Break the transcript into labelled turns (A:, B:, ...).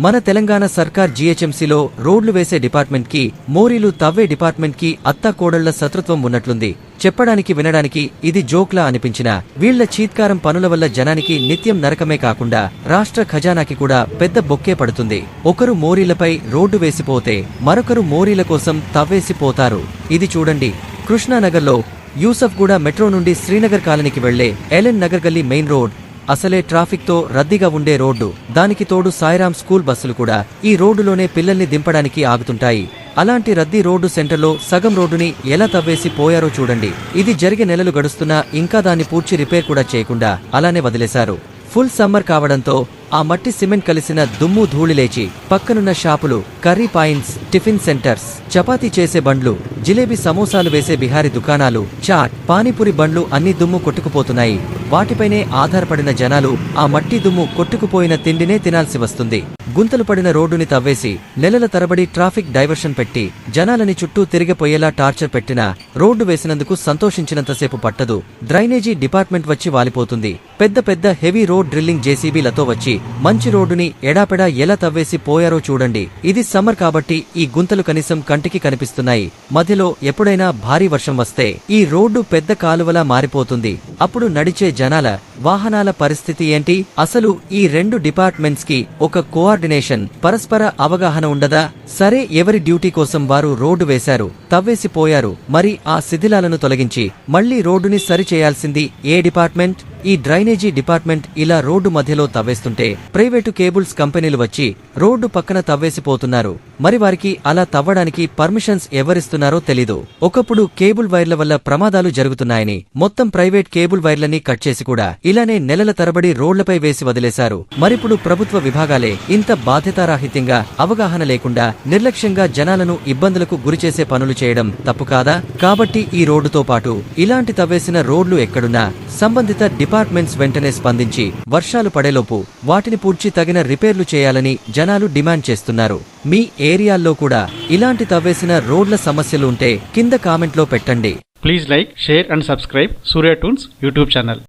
A: మన తెలంగాణ సర్కార్ జీహెచ్ఎంసీలో రోడ్లు వేసే డిపార్ట్మెంట్ కి మోరీలు తవ్వే డిపార్ట్మెంట్ కి అత్తా కోడళ్ల శత్రుత్వం ఉన్నట్లుంది. చెప్పడానికి వినడానికి ఇది జోక్లా అనిపించినా వీళ్ల చీత్కారం పనుల వల్ల జనానికి నిత్యం నరకమే కాకుండా రాష్ట్ర ఖజానాకి కూడా పెద్ద బొక్కే పడుతుంది. ఒకరు మోరీలపై రోడ్డు వేసిపోతే మరొకరు మోరీల కోసం తవ్వేసిపోతారు. ఇది చూడండి, కృష్ణానగర్లో యూసఫ్గూడ మెట్రో నుండి శ్రీనగర్ కాలనీకి వెళ్లే ఎల్ఎన్ నగర్ గల్లీ మెయిన్ రోడ్ అసలే ట్రాఫిక్ తో రద్దీగా ఉండే రోడ్డు. దానికి తోడు సాయిరాం స్కూల్ బస్సులు కూడా ఈ రోడ్డులోనే పిల్లల్ని దింపడానికి ఆగుతుంటాయి. అలాంటి రద్దీ రోడ్డు సెంటర్లో సగం రోడ్డుని ఎలా తవ్వేసి పోయారో చూడండి. ఇది జరిగే నెలలు గడుస్తున్నా ఇంకా దాన్ని పూడ్చి రిపేర్ కూడా చేయకుండా అలానే వదిలేశారు. ఫుల్ సమ్మర్ కావడంతో ఆ మట్టి సిమెంట్ కలిసిన దుమ్ము ధూళి లేచి పక్కనున్న షాపులు, curry points, tiffin centres, chapati చేసే బండ్లు, జిలేబీ సమోసాలు వేసే బిహారీ దుకాణాలు, చాట్, పానీపూరి బండ్లు అన్ని దుమ్ము కొట్టుకుపోతున్నాయి. వాటిపైనే ఆధారపడిన జనాలు ఆ మట్టి దుమ్ము కొట్టుకుపోయిన తిండినే తినాల్సి వస్తుంది. గుంతలు పడిన రోడ్డుని తవ్వేసి నెలల తరబడి ట్రాఫిక్ డైవర్షన్ పెట్టి జనాలని చుట్టూ తిరిగిపోయేలా టార్చర్ పెట్టినా రోడ్డు వేసినందుకు సంతోషించినంతసేపు పట్టదు. డ్రైనేజీ డిపార్ట్మెంట్ వచ్చి వాలిపోతుంది. పెద్ద పెద్ద హెవీ రోడ్ డ్రిల్లింగ్ జేసీబీలతో వచ్చి మంచి రోడ్డుని ఎడాపెడా ఎలా తవ్వేసి పోయారో చూడండి. ఇది సమ్మర్ కాబట్టి ఈ గుంతలు కనీసం కంటికి కనిపిస్తున్నాయి. మధ్యలో ఎప్పుడైనా భారీ వర్షం వస్తే ఈ రోడ్డు పెద్ద కాలువలా మారిపోతుంది. అప్పుడు నడిచే జనాల, వాహనాల పరిస్థితి ఏంటి? అసలు ఈ రెండు డిపార్ట్మెంట్స్ కి ఒక కోఆర్డినేషన్, పరస్పర అవగాహన ఉండదా? సరే, ఎవరి డ్యూటీ కోసం వారు రోడ్డు వేశారు, తవ్వేసిపోయారు. మరి ఆ శిథిలాలను తొలగించి మళ్లీ రోడ్డుని సరిచేయాల్సింది ఏ డిపార్ట్మెంట్? ఈ డ్రైనేజీ డిపార్ట్మెంట్ ఇలా రోడ్డు మధ్యలో తవ్వేస్తుంటే ప్రైవేటు కేబుల్స్ కంపెనీలు వచ్చి రోడ్డు పక్కన తవ్వేసిపోతున్నారు. మరి వారికి అలా తవ్వడానికి పర్మిషన్స్ ఎవరిస్తున్నారో తెలీదు. ఒకప్పుడు కేబుల్ వైర్ల వల్ల ప్రమాదాలు జరుగుతున్నాయని మొత్తం ప్రైవేట్ కేబుల్ వైర్లని కట్ చేసి కూడా ఇలానే నెలల తరబడి రోడ్లపై వేసి వదిలేశారు. మరిప్పుడు ప్రభుత్వ విభాగాలే ఇంత బాధ్యతారాహిత్యంగా, అవగాహన లేకుండా నిర్లక్ష్యంగా జనాలను ఇబ్బందులకు గురిచేసే పనులు చేయడం తప్పు కాదా? కాబట్టి ఈ రోడ్డుతో పాటు ఇలాంటి తవ్వేసిన రోడ్లు ఎక్కడున్నా సంబంధిత డిపార్ట్మెంట్స్ వెంటనే స్పందించి వర్షాలు పడేలోపు వాటిని పూడ్చి తగిన రిపేర్లు చేయాలని జనాలు డిమాండ్ చేస్తున్నారు. మీ ఏరియాల్లో కూడా ఇలాంటి తవ్వేసిన రోడ్ల సమస్యలు ఉంటే కింద కామెంట్లో పెట్టండి.
B: Please like, share and subscribe Surya tunes YouTube channel.